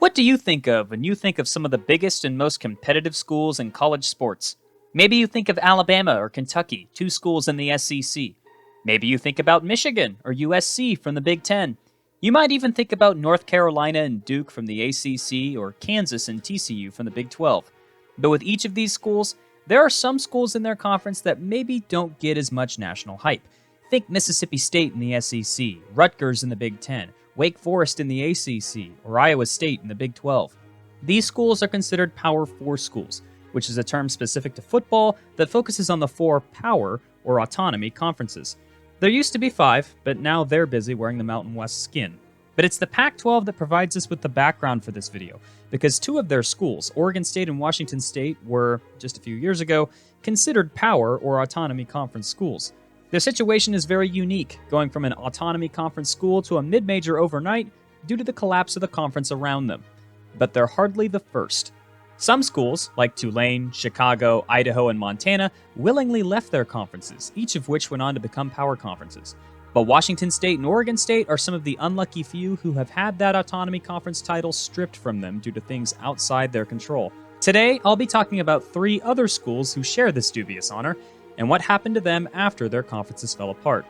What do you think of when you think of some of the biggest and most competitive schools in college sports? Maybe you think of Alabama or Kentucky, two schools in the SEC. Maybe you think about Michigan or USC from the Big Ten. You might even think about North Carolina and Duke from the ACC or Kansas and TCU from the Big 12. But with each of these schools, there are some schools in their conference that maybe don't get as much national hype. Think Mississippi State in the SEC, Rutgers in the Big Ten, Wake Forest in the ACC, or Iowa State in the Big 12. These schools are considered Power 4 schools, which is a term specific to football that focuses on the 4 power or autonomy conferences. There used to be 5, but now they're busy wearing the Mountain West skin. But it's the Pac-12 that provides us with the background for this video, because 2 of their schools, Oregon State and Washington State, were, just a few years ago, considered power or autonomy conference schools. Their situation is very unique, going from an autonomy conference school to a mid-major overnight due to the collapse of the conference around them. But they're hardly the first. Some schools, like Tulane, Chicago, Idaho, and Montana, willingly left their conferences, each of which went on to become power conferences. But Washington State and Oregon State are some of the unlucky few who have had that autonomy conference title stripped from them due to things outside their control. Today, I'll be talking about 3 other schools who share this dubious honor, and what happened to them after their conferences fell apart.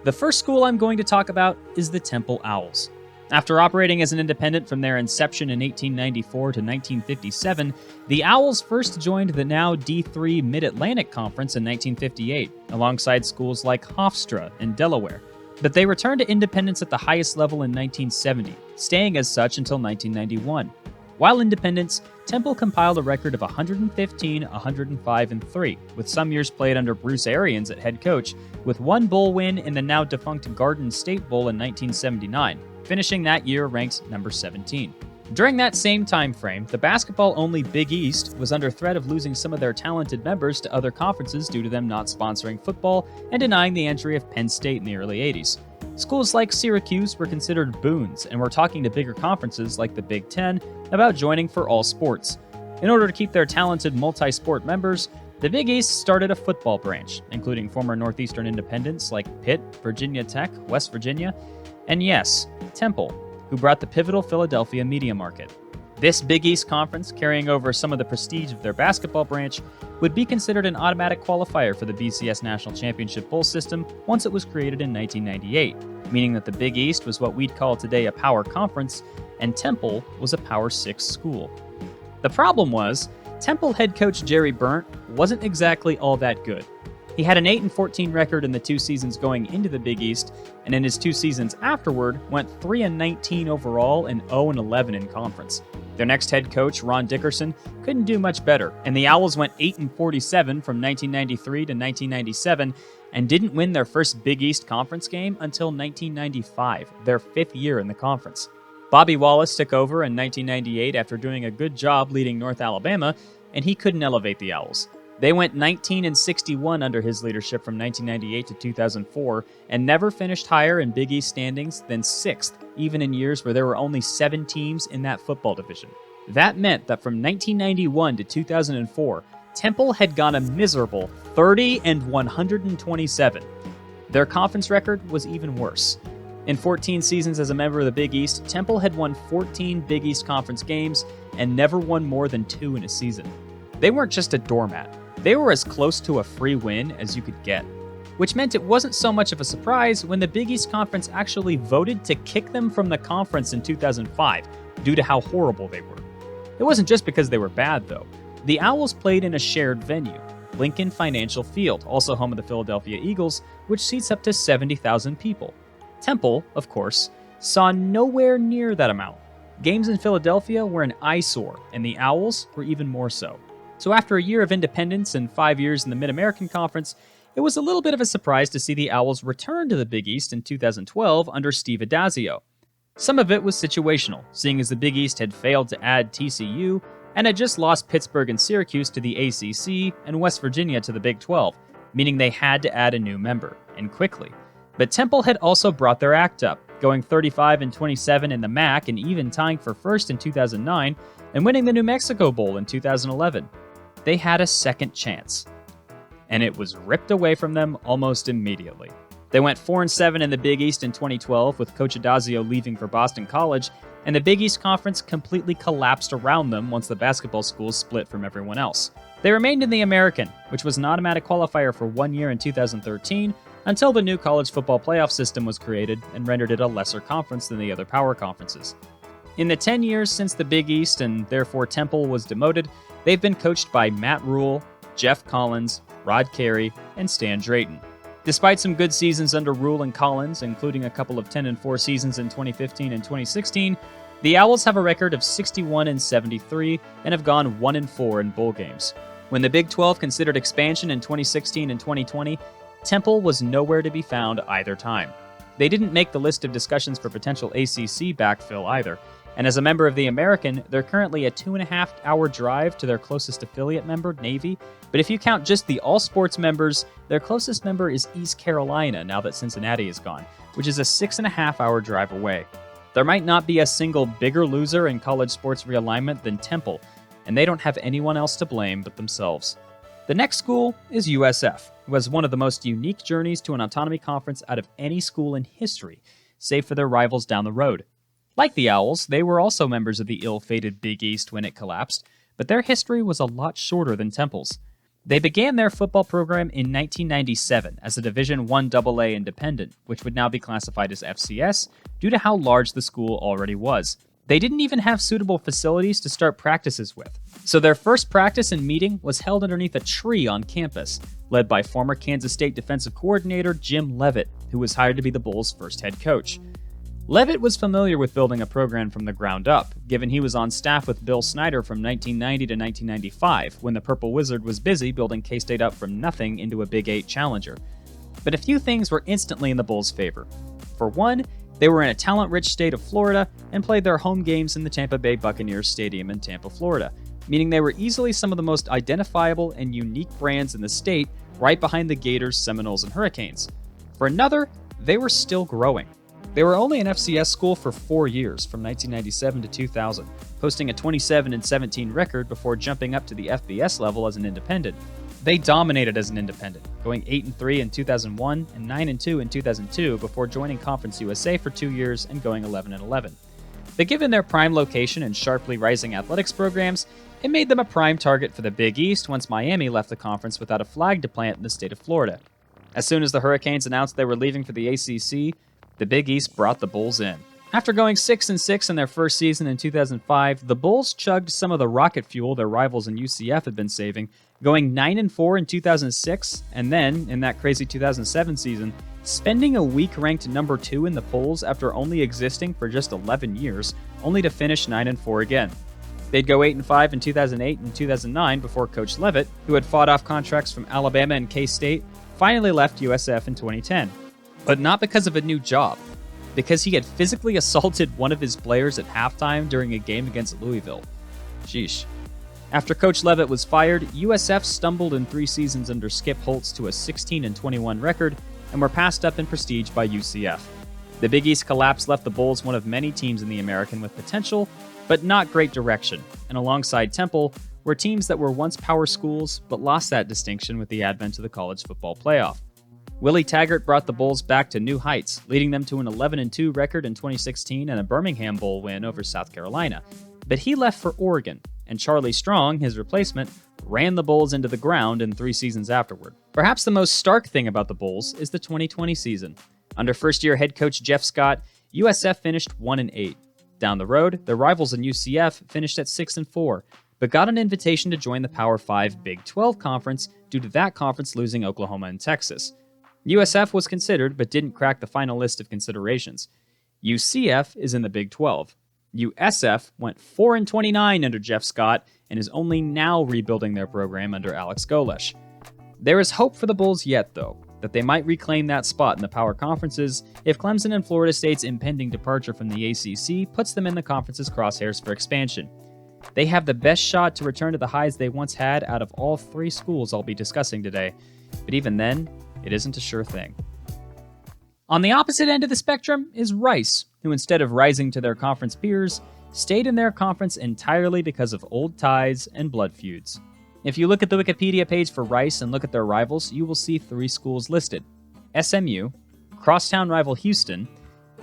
The first school I'm going to talk about is the Temple Owls. After operating as an independent from their inception in 1894 to 1957, the Owls first joined the now D3 Mid-Atlantic Conference in 1958, alongside schools like Hofstra in Delaware. But they returned to independence at the highest level in 1970, staying as such until 1991. While independents, Temple compiled a record of 115, 105, and 3, with some years played under Bruce Arians at head coach, with 1 bowl win in the now defunct Garden State Bowl in 1979, finishing that year ranked number 17. During that same time frame, the basketball-only Big East was under threat of losing some of their talented members to other conferences due to them not sponsoring football and denying the entry of Penn State in the early 80s. Schools like Syracuse were considered boons and were talking to bigger conferences like the Big Ten about joining for all sports. In order to keep their talented multi-sport members, the Big East started a football branch, including former Northeastern independents like Pitt, Virginia Tech, West Virginia, and yes, Temple, who brought the pivotal Philadelphia media market. This Big East Conference, carrying over some of the prestige of their basketball branch, would be considered an automatic qualifier for the BCS National Championship Bowl system once it was created in 1998, meaning that the Big East was what we'd call today a power conference, and Temple was a Power 6 school. The problem was, Temple head coach Jerry Burnt wasn't exactly all that good. He had an 8-14 record in the 2 seasons going into the Big East, and in his 2 seasons afterward, went 3-19 overall and 0-11 in conference. Their next head coach, Ron Dickerson, couldn't do much better, and the Owls went 8-47 from 1993 to 1997 and didn't win their first Big East Conference game until 1995, their 5th year in the conference. Bobby Wallace took over in 1998 after doing a good job leading North Alabama, and he couldn't elevate the Owls. They went 19-61 under his leadership from 1998 to 2004 and never finished higher in Big East standings than 6th, even in years where there were only 7 teams in that football division. That meant that from 1991 to 2004, Temple had gone a miserable 30-127. Their conference record was even worse. In 14 seasons as a member of the Big East, Temple had won 14 Big East Conference games and never won more than 2 in a season. They weren't just a doormat. They were as close to a free win as you could get, which meant it wasn't so much of a surprise when the Big East Conference actually voted to kick them from the conference in 2005 due to how horrible they were. It wasn't just because they were bad, though. The Owls played in a shared venue, Lincoln Financial Field, also home of the Philadelphia Eagles, which seats up to 70,000 people. Temple, of course, saw nowhere near that amount. Games in Philadelphia were an eyesore, and the Owls were even more so. So after a year of independence and 5 years in the Mid-American Conference, it was a little bit of a surprise to see the Owls return to the Big East in 2012 under Steve Addazio. Some of it was situational, seeing as the Big East had failed to add TCU and had just lost Pittsburgh and Syracuse to the ACC and West Virginia to the Big 12, meaning they had to add a new member, and quickly. But Temple had also brought their act up, going 35-27 in the MAC and even tying for first in 2009 and winning the New Mexico Bowl in 2011. They had a second chance, and it was ripped away from them almost immediately. They went 4-7 in the Big East in 2012, with Coach Addazio leaving for Boston College, and the Big East Conference completely collapsed around them once the basketball schools split from everyone else. They remained in the American, which was an automatic qualifier for 1 year in 2013, until the new college football playoff system was created and rendered it a lesser conference than the other power conferences. In the 10 years since the Big East and therefore Temple was demoted, they've been coached by Matt Rule, Jeff Collins, Rod Carey, and Stan Drayton. Despite some good seasons under Rule and Collins, including a couple of 10-4 seasons in 2015 and 2016, the Owls have a record of 61-73 and have gone 1-4 in bowl games. When the Big 12 considered expansion in 2016 and 2020, Temple was nowhere to be found either time. They didn't make the list of discussions for potential ACC backfill either, and as a member of the American, they're currently a 2.5-hour drive to their closest affiliate member, Navy, but if you count just the all-sports members, their closest member is East Carolina now that Cincinnati is gone, which is a 6.5-hour drive away. There might not be a single bigger loser in college sports realignment than Temple, and they don't have anyone else to blame but themselves. The next school is USF, who has one of the most unique journeys to an autonomy conference out of any school in history, save for their rivals down the road. Like the Owls, they were also members of the ill-fated Big East when it collapsed, but their history was a lot shorter than Temple's. They began their football program in 1997 as a Division I AA independent, which would now be classified as FCS due to how large the school already was. They didn't even have suitable facilities to start practices with, so their first practice and meeting was held underneath a tree on campus, led by former Kansas State defensive coordinator Jim Leavitt, who was hired to be the Bulls' first head coach. Leavitt was familiar with building a program from the ground up, given he was on staff with Bill Snyder from 1990 to 1995, when the Purple Wizard was busy building K-State up from nothing into a Big 8 challenger. But a few things were instantly in the Bulls' favor. For one, they were in a talent-rich state of Florida and played their home games in the Tampa Bay Buccaneers Stadium in Tampa, Florida, meaning they were easily some of the most identifiable and unique brands in the state, right behind the Gators, Seminoles, and Hurricanes. For another, they were still growing. They were only an FCS school for 4 years, from 1997 to 2000, posting a 27-17 record before jumping up to the FBS level as an independent. They dominated as an independent, going 8-3 in 2001 and 9-2 in 2002 before joining Conference USA for 2 years and going 11-11. But given their prime location and sharply rising athletics programs, it made them a prime target for the Big East once Miami left the conference without a flag to plant in the state of Florida. As soon as the Hurricanes announced they were leaving for the ACC, the Big East brought the Bulls in. After going 6-6 in their first season in 2005, the Bulls chugged some of the rocket fuel their rivals in UCF had been saving, going 9-4 in 2006, and then, in that crazy 2007 season, spending a week ranked number 2 in the polls after only existing for just 11 years, only to finish 9-4 again. They'd go 8-5 in 2008 and 2009 before Coach Leavitt, who had fought off contracts from Alabama and K-State, finally left USF in 2010. But not because of a new job, because he had physically assaulted one of his players at halftime during a game against Louisville. Sheesh. After Coach Leavitt was fired, USF stumbled in 3 seasons under Skip Holtz to a 16-21 record and were passed up in prestige by UCF. The Big East collapse left the Bulls one of many teams in the American with potential, but not great direction, and alongside Temple were teams that were once power schools but lost that distinction with the advent of the college football playoff. Willie Taggart brought the Bulls back to new heights, leading them to an 11-2 record in 2016 and a Birmingham Bowl win over South Carolina. But he left for Oregon, and Charlie Strong, his replacement, ran the Bulls into the ground in 3 seasons afterward. Perhaps the most stark thing about the Bulls is the 2020 season. Under first-year head coach Jeff Scott, USF finished 1-8. Down the road, their rivals in UCF finished at 6-4, but got an invitation to join the Power 5 Big 12 Conference due to that conference losing Oklahoma and Texas. USF was considered, but didn't crack the final list of considerations. UCF is in the Big 12. USF went 4-29 under Jeff Scott and is only now rebuilding their program under Alex Golesh. There is hope for the Bulls yet, though, that they might reclaim that spot in the power conferences if Clemson and Florida State's impending departure from the ACC puts them in the conference's crosshairs for expansion. They have the best shot to return to the highs they once had out of all 3 schools I'll be discussing today, but even then, it isn't a sure thing. On the opposite end of the spectrum is Rice, who instead of rising to their conference peers, stayed in their conference entirely because of old ties and blood feuds. If you look at the Wikipedia page for Rice and look at their rivals, you will see 3 schools listed: SMU, crosstown rival Houston,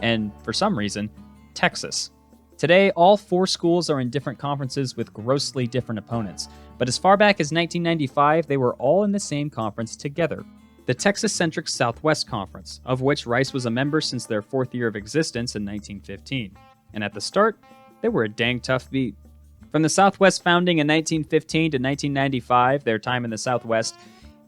and, for some reason, Texas. Today, all 4 schools are in different conferences with grossly different opponents, but as far back as 1995, they were all in the same conference together. The Texas-centric Southwest Conference, of which Rice was a member since their 4th year of existence in 1915. And at the start, they were a dang tough beat. From the Southwest founding in 1915 to 1995, their time in the Southwest,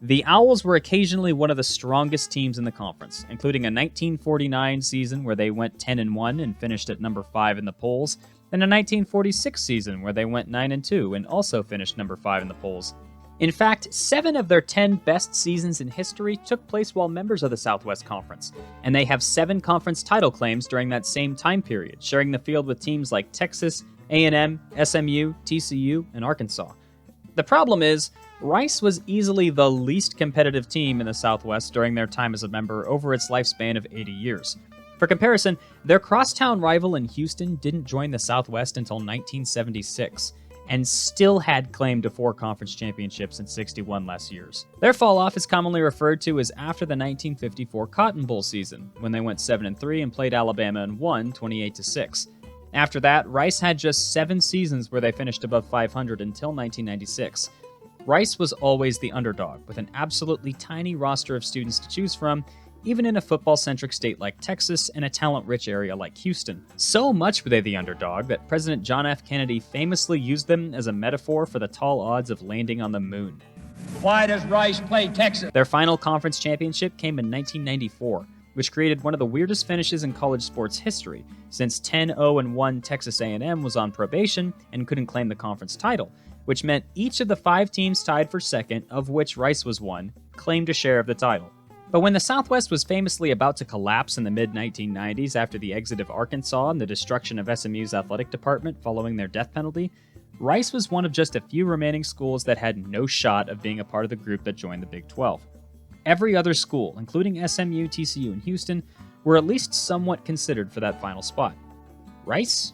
the Owls were occasionally one of the strongest teams in the conference, including a 1949 season where they went 10-1 and finished at number 5 in the polls, and a 1946 season where they went 9-2 and also finished number 5 in the polls. In fact, 7 of their 10 best seasons in history took place while members of the Southwest Conference, and they have 7 conference title claims during that same time period, sharing the field with teams like Texas, A&M, SMU, TCU, and Arkansas. The problem is, Rice was easily the least competitive team in the Southwest during their time as a member over its lifespan of 80 years. For comparison, their crosstown rival in Houston didn't join the Southwest until 1976, and still had claim to 4 conference championships in 61 less years. Their fall-off is commonly referred to as after the 1954 Cotton Bowl season, when they went 7-3 and played Alabama and won 28-6. After that, Rice had just 7 seasons where they finished above 500 until 1996. Rice was always the underdog, with an absolutely tiny roster of students to choose from, even in a football-centric state like Texas and a talent-rich area like Houston. So much were they the underdog that President John F. Kennedy famously used them as a metaphor for the tall odds of landing on the moon. Why does Rice play Texas? Their final conference championship came in 1994, which created one of the weirdest finishes in college sports history, since 10-0-1 Texas A&M was on probation and couldn't claim the conference title, which meant each of the 5 teams tied for second, of which Rice was one, claimed a share of the title. But when the Southwest was famously about to collapse in the mid-1990s after the exit of Arkansas and the destruction of SMU's athletic department following their death penalty, Rice was one of just a few remaining schools that had no shot of being a part of the group that joined the Big 12. Every other school, including SMU, TCU, and Houston, were at least somewhat considered for that final spot. Rice?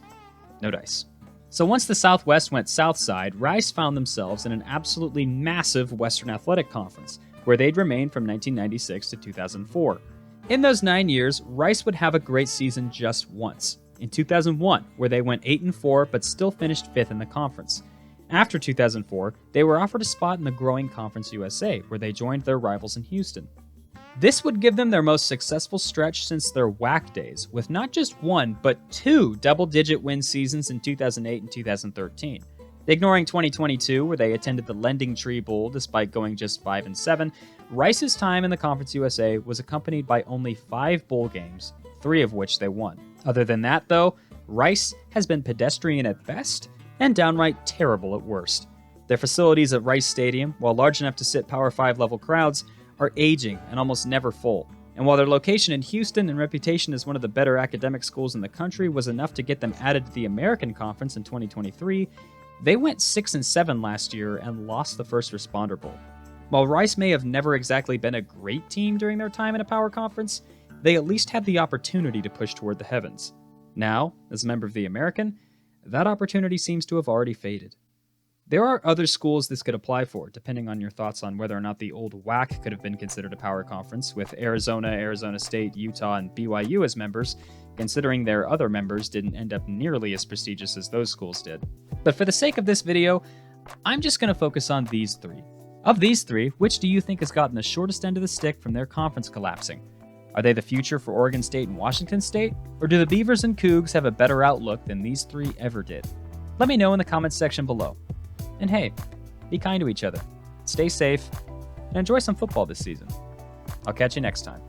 No dice. So once the Southwest went Southside, Rice found themselves in an absolutely massive Western Athletic Conference, where they'd remain from 1996 to 2004. In those 9 years, Rice would have a great season just once, in 2001, where they went 8-4 but still finished 5th in the conference. After 2004, they were offered a spot in the growing Conference USA, where they joined their rivals in Houston. This would give them their most successful stretch since their WAC days, with not just 1, but 2 double-digit win seasons in 2008 and 2013. Ignoring 2022, where they attended the Lending Tree Bowl despite going just 5-7, Rice's time in the Conference USA was accompanied by only 5 bowl games, 3 of which they won. Other than that, though, Rice has been pedestrian at best and downright terrible at worst. Their facilities at Rice Stadium, while large enough to sit Power 5 level crowds, are aging and almost never full. And while their location in Houston and reputation as one of the better academic schools in the country was enough to get them added to the American Conference in 2023, they went 6-7 last year and lost the First Responder Bowl. While Rice may have never exactly been a great team during their time in a power conference, they at least had the opportunity to push toward the heavens. Now, as a member of the American, that opportunity seems to have already faded. There are other schools this could apply for, depending on your thoughts on whether or not the old WAC could have been considered a power conference, with Arizona, Arizona State, Utah, and BYU as members, considering their other members didn't end up nearly as prestigious as those schools did. But for the sake of this video, I'm just going to focus on these 3. Of these 3, which do you think has gotten the shortest end of the stick from their conference collapsing? Are they the future for Oregon State and Washington State? Or do the Beavers and Cougs have a better outlook than these 3 ever did? Let me know in the comments section below. And hey, be kind to each other, stay safe, and enjoy some football this season. I'll catch you next time.